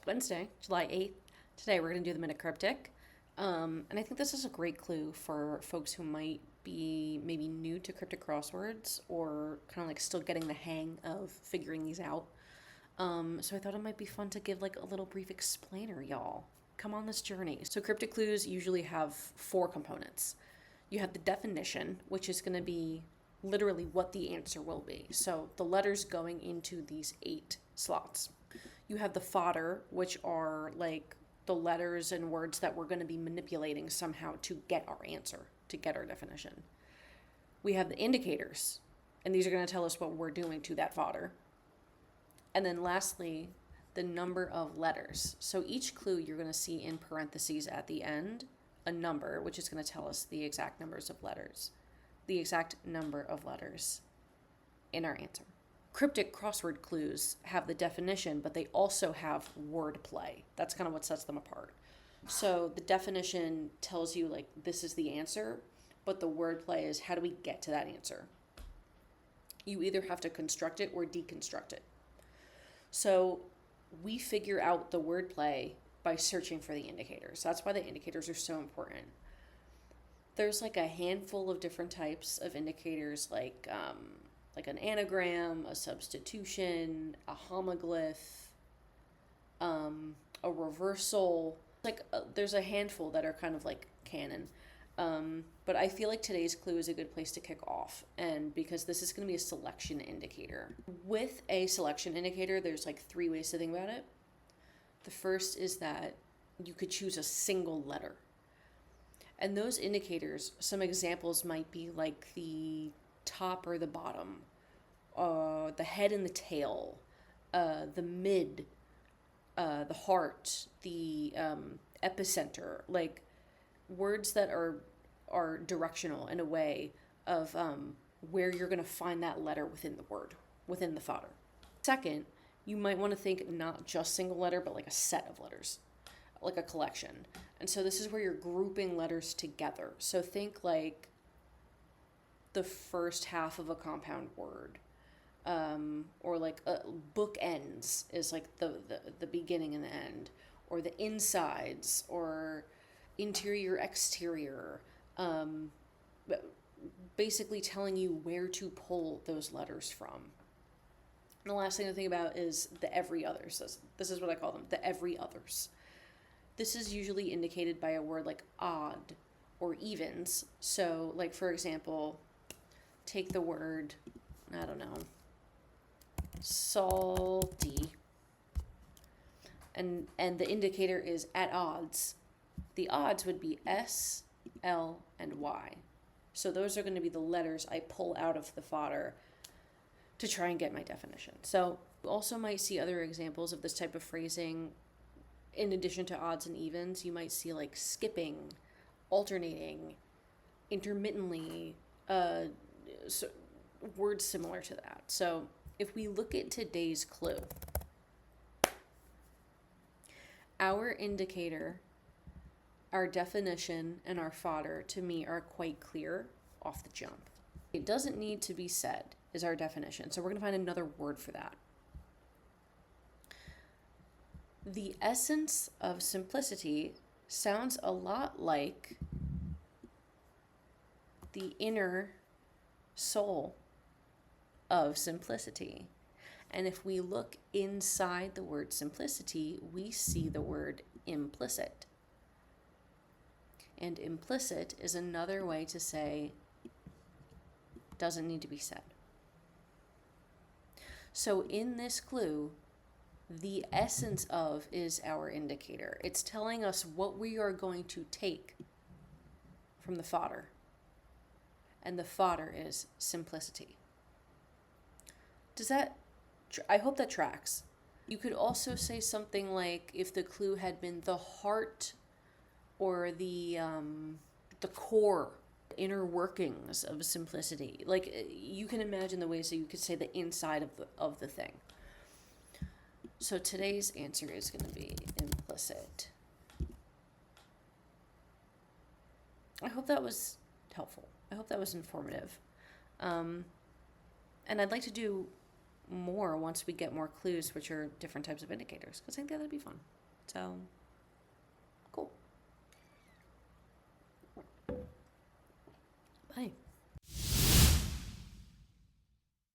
Wednesday, July 8th. Today we're going to do the Minute Cryptic. And I think this is a great clue for folks who might be maybe new to cryptic crosswords or kind of like still getting the hang of figuring these out. So I thought it might be fun to give like a little brief explainer, y'all. Come on this journey. So cryptic clues usually have 4 components. You have the definition, which is going to be literally what the answer will be. So the letters going into these 8 slots. You have the fodder, which are like the letters and words that we're going to be manipulating somehow to get our answer, to get our definition. We have the indicators, and these are going to tell us what we're doing to that fodder. And then lastly, the number of letters. So each clue you're going to see in parentheses at the end, a number, which is going to tell us the exact numbers of letters, the exact number of letters in our answer. Cryptic crossword clues have the definition, but they also have wordplay. That's kind of what sets them apart. So the definition tells you like this is the answer, but the wordplay is how do we get to that answer? You either have to construct it or deconstruct it. So we figure out the wordplay by searching for the indicators. That's why the indicators are so important. There's like a handful of different types of indicators, like an anagram, a substitution, a homoglyph, a reversal. There's a handful that are kind of like canon. But I feel like today's clue is a good place to kick off, and because this is going to be a selection indicator. With a selection indicator, there's like 3 ways to think about it. The first is that you could choose a single letter. And those indicators, some examples might be like the top or the bottom, the head and the tail, the mid, the heart, the epicenter, like words that are directional in a way of where you're going to find that letter within the word, within the fodder. Second, you might want to think not just single letter, but like a set of letters, like a collection. And so this is where you're grouping letters together. So think like the first half of a compound word, or like bookends is like the beginning and the end, or the insides, or interior, exterior, basically telling you where to pull those letters from. And the last thing to think about is the every others. This is what I call them, the every others. This is usually indicated by a word like odd or evens. So like, for example, take the word, I don't know, salty, and the indicator is at odds. The odds would be S, L, and Y. So those are going to be the letters I pull out of the fodder to try and get my definition. So you also might see other examples of this type of phrasing. In addition to odds and evens, you might see like skipping, alternating, intermittently, so words similar to that. So if we look at today's clue, our indicator, our definition, and our fodder to me are quite clear off the jump. It doesn't need to be said is our definition. So we're going to find another word for that. The essence of simplicity sounds a lot like the inner soul of simplicity. And if we look inside the word simplicity, we see the word implicit. And implicit is another way to say doesn't need to be said. So in this clue, the essence of is our indicator. It's telling us what we are going to take from the fodder. And the fodder is simplicity. Does that, I hope that tracks. You could also say something like if the clue had been the heart or the core, inner workings of simplicity. Like you can imagine the ways that you could say the inside of the thing. So today's answer is going to be implicit. I hope that was helpful. I hope that was informative. And I'd like to do more once we get more clues, which are different types of indicators, because I think that'd be fun. So